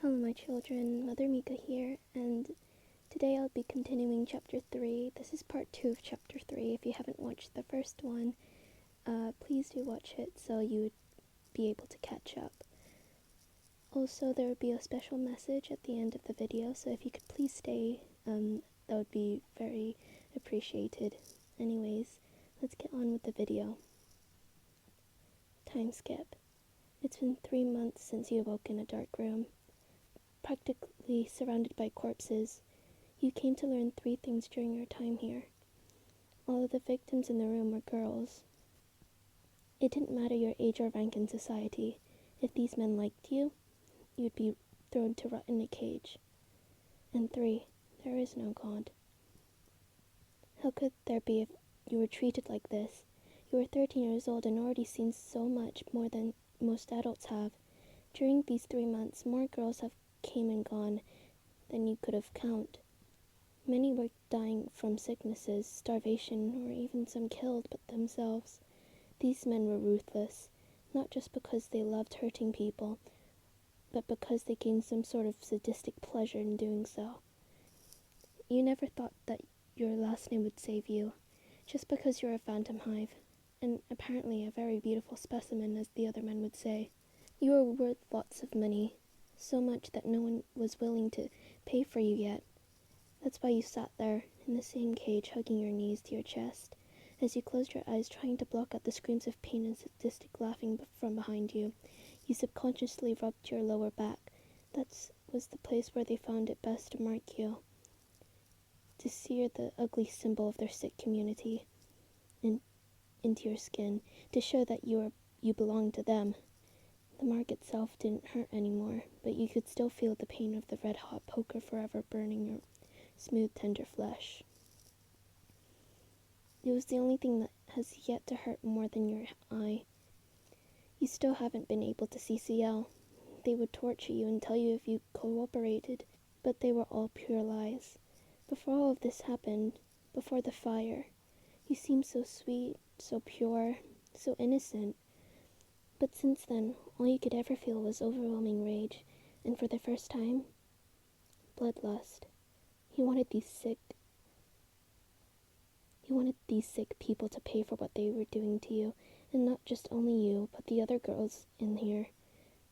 Hello my children, Mother Mika here, and today I'll be continuing chapter 3. This is part 2 of chapter 3. If you haven't watched the first one, please do watch it so you would be able to catch up. Also, there would be a special message at the end of the video, so if you could please stay, that would be very appreciated. Anyways, let's get on with the video. Time skip. It's been 3 months since you awoke in a dark room, practically surrounded by corpses. You came to learn 3 things during your time here. All of the victims in the room were girls. It didn't matter your age or rank in society. If these men liked you, you'd be thrown to rot in a cage. And 3, there is no God. How could there be if you were treated like this? You were 13 years old and already seen so much more than most adults have. During these 3 months, more girls have came and gone than you could have count. Many were dying from sicknesses, starvation, or even some killed but themselves. These men were ruthless, not just because they loved hurting people, but because they gained some sort of sadistic pleasure in doing so. You never thought that your last name would save you, just because you're a phantom hive, and apparently a very beautiful specimen, as the other men would say. You were worth lots of money, so much that no one was willing to pay for you yet. That's why you sat there, in the same cage, hugging your knees to your chest, as you closed your eyes trying to block out the screams of pain and sadistic laughing from behind you. You subconsciously rubbed your lower back. That was the place where they found it best to mark you, to sear the ugly symbol of their sick community into your skin, to show that you belonged to them. The mark itself didn't hurt anymore, but you could still feel the pain of the red-hot poker forever burning your smooth, tender flesh. It was the only thing that has yet to hurt more than your eye. You still haven't been able to CCL. They would torture you and tell you if you cooperated, but they were all pure lies. Before all of this happened, before the fire, you seemed so sweet, so pure, so innocent. But since then, all you could ever feel was overwhelming rage, and for the first time, bloodlust. You wanted these sick people to pay for what they were doing to you, and not just only you, but the other girls in here.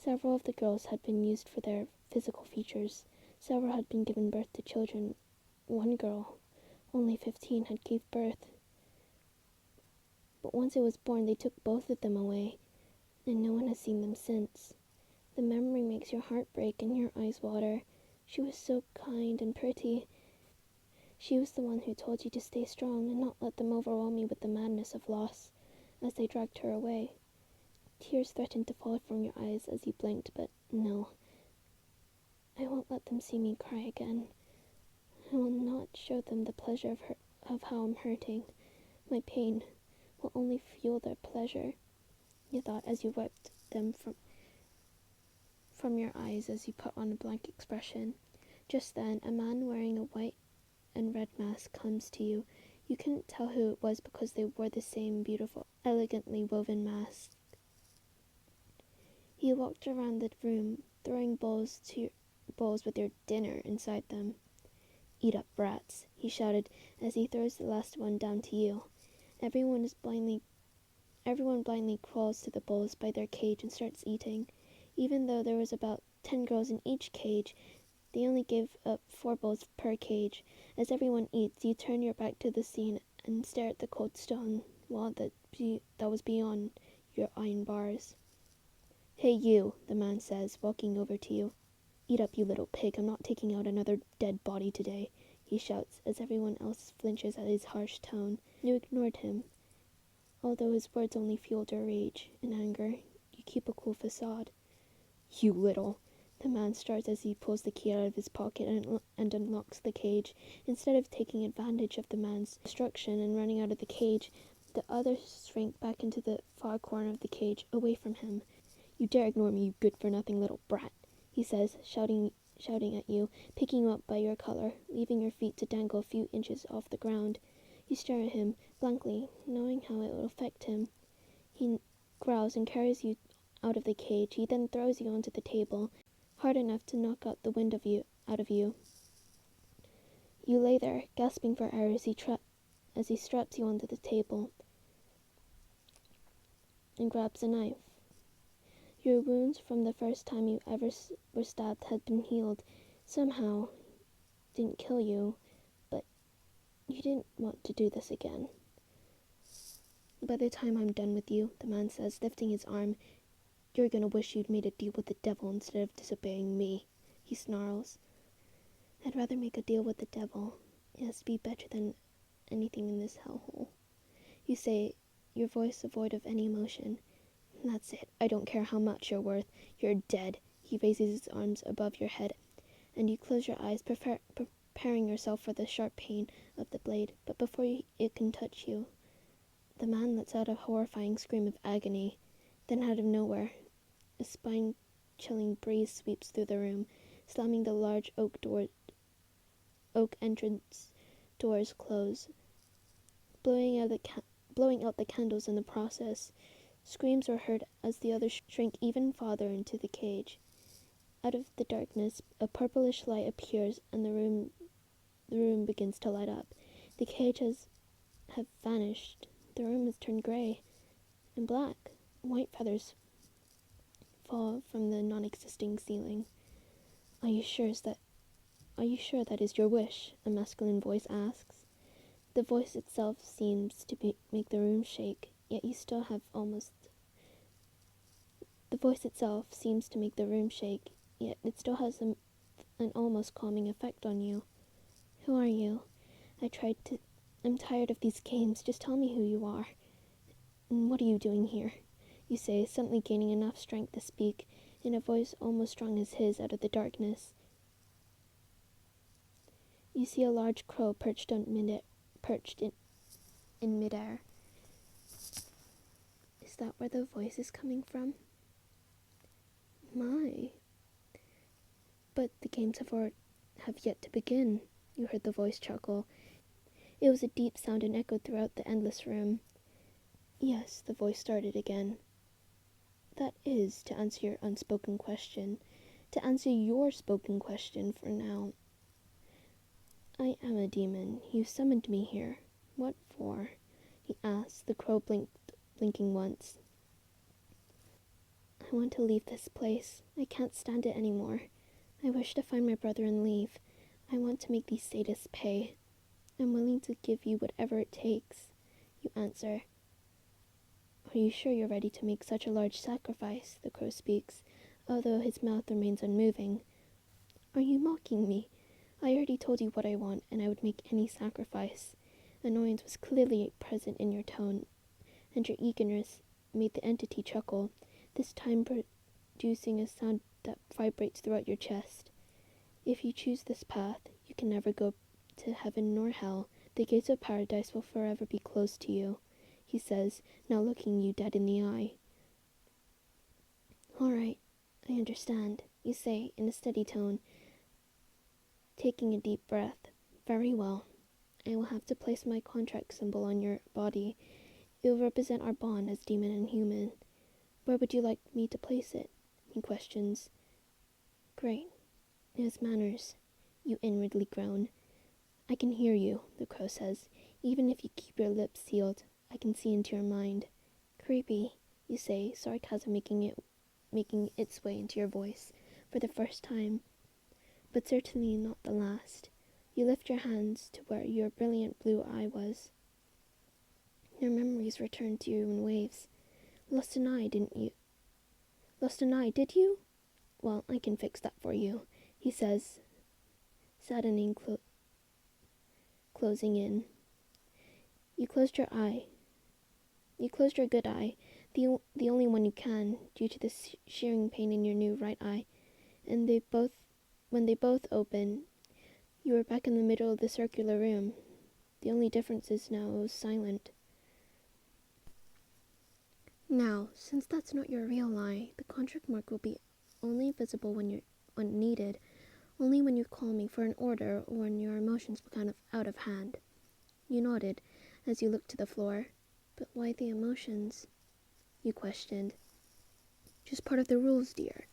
Several of the girls had been used for their physical features. Several had been given birth to children. One girl, only 15, had gave birth. But once it was born, they took both of them away, and no one has seen them since. The memory makes your heart break and your eyes water. She was so kind and pretty. She was the one who told you to stay strong and not let them overwhelm you with the madness of loss as they dragged her away. Tears threatened to fall from your eyes as you blinked, but no. I won't let them see me cry again. I will not show them the pleasure of how I'm hurting. My pain will only fuel their pleasure, you thought as you wiped them from your eyes as you put on a blank expression. Just then, a man wearing a white and red mask comes to you. You couldn't tell who it was because they wore the same beautiful, elegantly woven mask. He walked around the room, throwing bowls with your dinner inside them. "Eat up, brats," he shouted as he throws the last one down to you. Everyone blindly crawls to the bowls by their cage and starts eating. Even though there was about 10 girls in each cage, they only give up 4 bowls per cage. As everyone eats, you turn your back to the scene and stare at the cold stone wall that was beyond your iron bars. "Hey you," the man says, walking over to you. "Eat up, you little pig. I'm not taking out another dead body today," he shouts as everyone else flinches at his harsh tone. You ignored him. Although his words only fueled your rage and anger, you keep a cool facade. "You little..." The man starts as he pulls the key out of his pocket and unlocks the cage. Instead of taking advantage of the man's destruction and running out of the cage, the others shrink back into the far corner of the cage, away from him. "You dare ignore me, you good-for-nothing little brat," he says, shouting at you, picking you up by your collar, leaving your feet to dangle a few inches off the ground. You stare at him, blankly, knowing how it will affect him. He growls and carries you out of the cage. He then throws you onto the table, hard enough to knock out the wind out of you. You lay there, gasping for air as he straps you onto the table and grabs a knife. Your wounds from the first time you ever were stabbed had been healed. Somehow, didn't kill you, but you didn't want to do this again. By the time I'm done with you, the man says, lifting his arm, you're gonna wish you'd made a deal with the devil instead of disobeying me, he snarls. I'd rather make a deal with the devil. It has to be better than anything in this hellhole. You say, your voice devoid of any emotion. That's it. I don't care how much you're worth. You're dead. He raises his arms above your head, and you close your eyes, preparing yourself for the sharp pain of the blade. But before it can touch you, the man lets out a horrifying scream of agony. Then out of nowhere, a spine-chilling breeze sweeps through the room, slamming the large oak entrance doors close, blowing out the candles in the process. Screams are heard as the others shrink even farther into the cage. Out of the darkness, a purplish light appears, and the room begins to light up. The cages have vanished. The room has turned grey and black. White feathers fall from the non-existing ceiling. Are you sure that is your wish? A masculine voice asks. The voice itself seems to make the room shake, yet you still have The voice itself seems to make the room shake, yet it still has an almost calming effect on you. Who are you? I'm tired of these games. Just tell me who you are. And what are you doing here? You say, suddenly gaining enough strength to speak, in a voice almost strong as his out of the darkness. You see a large crow perched in midair. Is that where the voice is coming from? My. But the games have yet to begin, you heard the voice chuckle. It was a deep sound and echoed throughout the endless room. Yes, the voice started again. That is, to answer your unspoken question. To answer your spoken question for now. I am a demon. You summoned me here. What for? He asked, the crow blinking once. I want to leave this place. I can't stand it anymore. I wish to find my brother and leave. I want to make these sadists pay. I'm willing to give you whatever it takes. You answer. Are you sure you're ready to make such a large sacrifice? The crow speaks, although his mouth remains unmoving. Are you mocking me? I already told you what I want, and I would make any sacrifice. Annoyance was clearly present in your tone, and your eagerness made the entity chuckle, this time producing a sound that vibrates throughout your chest. If you choose this path, you can never go to heaven nor hell. The gates of paradise will forever be closed to you, he says, now looking you dead in the eye. All right, I understand, you say in a steady tone, taking a deep breath. Very well. I will have to place my contract symbol on your body. It will represent our bond as demon and human. Where would you like me to place it? He questions. Great. It has manners. You inwardly groan. I can hear you, the crow says. Even if you keep your lips sealed, I can see into your mind. Creepy, you say, sarcasm making its way into your voice for the first time, but certainly not the last. You lift your hands to where your brilliant blue eye was. Your memories return to you in waves. Lost an eye, didn't you? Lost an eye, did you? Well, I can fix that for you, he says, saddening closing in. You closed your eye. You closed your good eye, the only one you can, due to the shearing pain in your new right eye, and when they both open, you were back in the middle of the circular room. The only difference is now it was silent. Now, since that's not your real eye, the contract mark will be only visible when needed, only when you call me for an order or when your emotions become out of hand. You nodded as you looked to the floor. But why the emotions? You questioned. Just part of the rules, dear.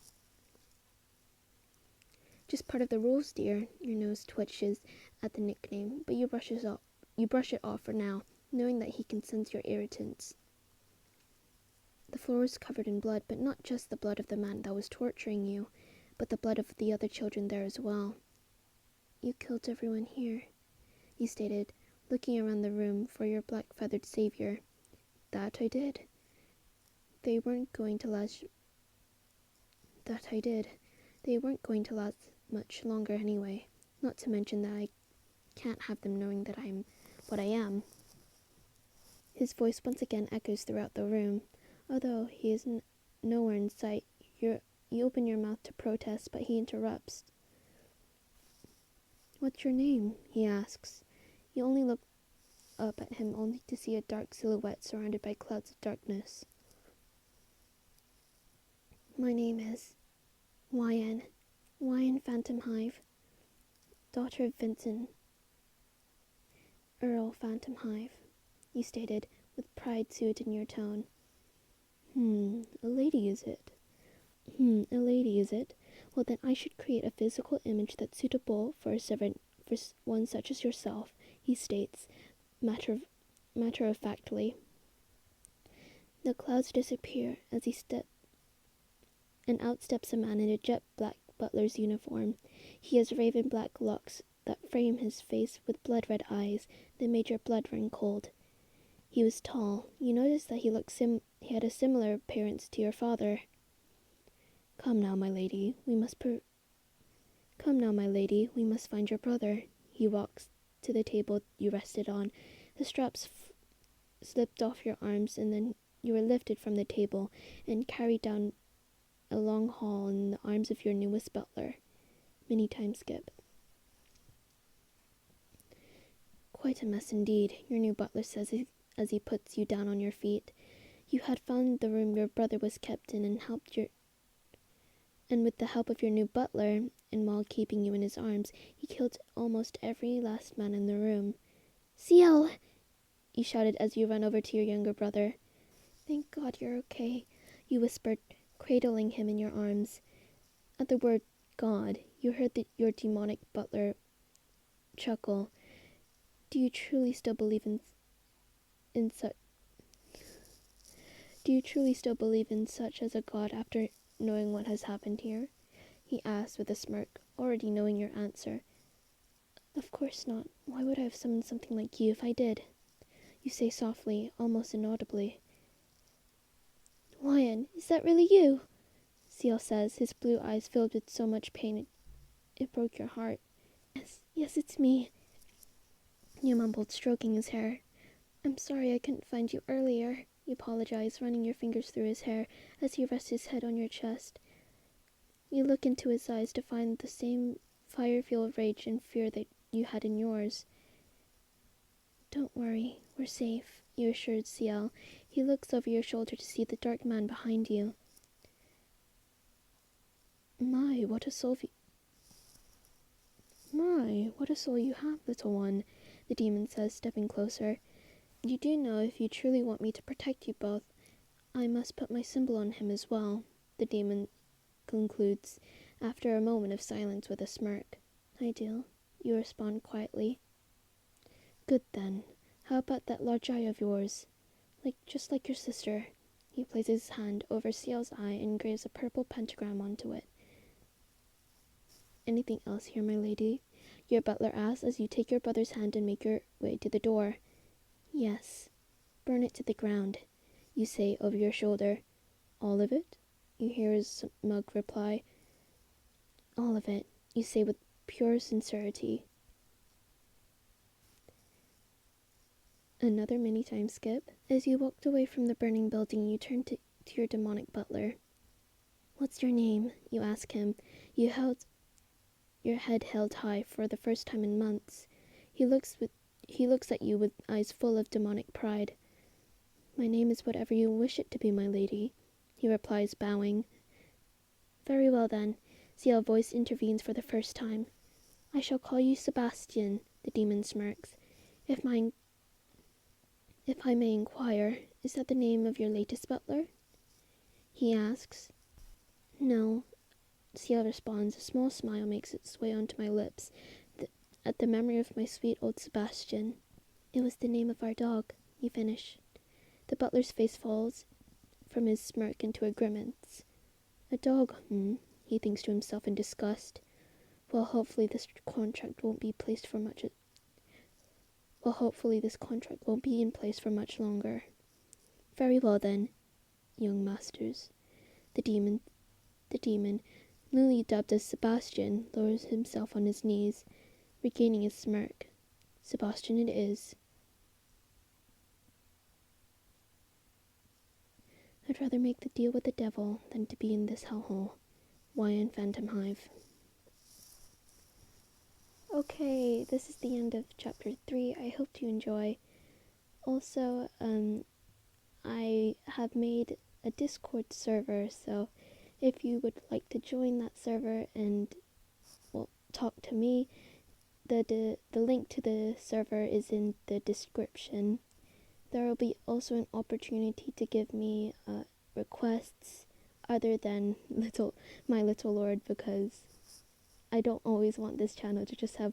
Just part of the rules, dear. Your nose twitches at the nickname, but you brush it off for now, knowing that he can sense your irritants. The floor was covered in blood, but not just the blood of the man that was torturing you, but the blood of the other children there as well. You killed everyone here, you stated, looking around the room for your black-feathered savior. That I did. They weren't going to last much longer anyway, not to mention that I can't have them knowing that I'm what I am. His voice once again echoes throughout the room. Although he is nowhere in sight, you open your mouth to protest, but he interrupts. What's your name? He asks. You only look up at him only to see a dark silhouette surrounded by clouds of darkness. My name is Wyan Phantom Hive, daughter of Vincent Earl Phantom Hive, you stated, with pride soothed in your tone. A lady is it? Well, then I should create a physical image that's suitable for a servant, for one such as yourself, he states, matter-of-factly. The clouds disappear as and out steps a man in a jet black butler's uniform. He has raven black locks that frame his face with blood-red eyes that made your blood run cold. He was tall. You noticed that he had a similar appearance to your father. Come now, my lady, we must find your brother. He walks to the table you rested on. The straps slipped off your arms, and then you were lifted from the table and carried down a long hall in the arms of your newest butler. Many times skip. Quite a mess indeed, your new butler says as he puts you down on your feet. You had found the room your brother was kept in and with the help of your new butler, and while keeping you in his arms, he killed almost every last man in the room. Ciel! You shouted as you ran over to your younger brother. Thank God you're okay, you whispered, cradling him in your arms. At the word God, you heard your demonic butler chuckle. Do you truly still believe in such as a God after knowing what has happened here? He asked with a smirk, already knowing your answer. Of course not. Why would I have summoned something like you if I did? You say softly, almost inaudibly. Wyan, is that really you? Ciel says, his blue eyes filled with so much pain it broke your heart. Yes, it's me, you mumbled, stroking his hair. I'm sorry I couldn't find you earlier, you apologized, running your fingers through his hair as he rests his head on your chest. You look into his eyes to find the same fire-fueled rage and fear that you had in yours. Don't worry, we're safe, you assured Ciel. He looks over your shoulder to see the dark man behind you. My, what a soul you have, little one, the demon says, stepping closer. You do know if you truly want me to protect you both, I must put my symbol on him as well, the demon concludes, after a moment of silence with a smirk. I do, you respond quietly. Good then. How about that large eye of yours? Just like your sister. He places his hand over Ciel's eye and engraves a purple pentagram onto it. Anything else here, my lady? Your butler asks as you take your brother's hand and make your way to the door. Yes. Burn it to the ground, you say over your shoulder. All of it? You hear his smug reply. All of it, you say with pure sincerity. Another mini time skip. As you walked away from the burning building, you turned to your demonic butler. What's your name? You ask him. You held your head held high for the first time in months. He looks at you with eyes full of demonic pride. My name is whatever you wish it to be, my lady, he replies, bowing. Very well then, Ciel's voice intervenes for the first time. I shall call you Sebastian, the demon smirks. If I may inquire, is that the name of your latest butler? He asks. No, Ciel responds. A small smile makes its way onto my lips at the memory of my sweet old Sebastian. It was the name of our dog, you finish. The butler's face falls from his smirk into a grimace. A dog, he thinks to himself in disgust. Well, hopefully this contract won't be in place for much longer. Very well then, young masters. The demon, newly dubbed as Sebastian, lowers himself on his knees, regaining his smirk. Sebastian it is. I'd rather make the deal with the devil than to be in this hellhole. Wyan Phantom Hive. Okay, this is the end of chapter 3. I hope you enjoy. Also, I have made a Discord server, so if you would like to join that server and talk to me, the link to the server is in the description. There will be also an opportunity to give me requests other than my little lord, because I don't always want this channel to just have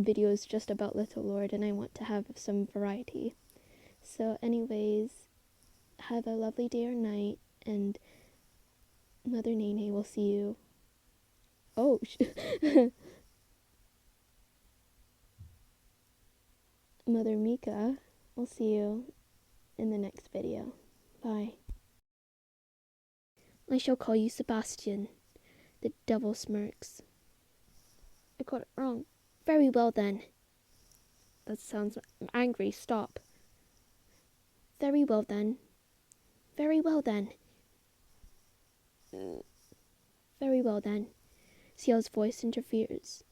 videos just about little lord, and I want to have some variety. So anyways, have a lovely day or night, and Mother Nene will see you. Oh, Mother Mika will see you in the next video. Bye. I shall call you Sebastian. The devil smirks. I got it wrong. Very well then. That sounds angry. Stop. Very well then. Very well then. Very well then. Ciel's voice interferes.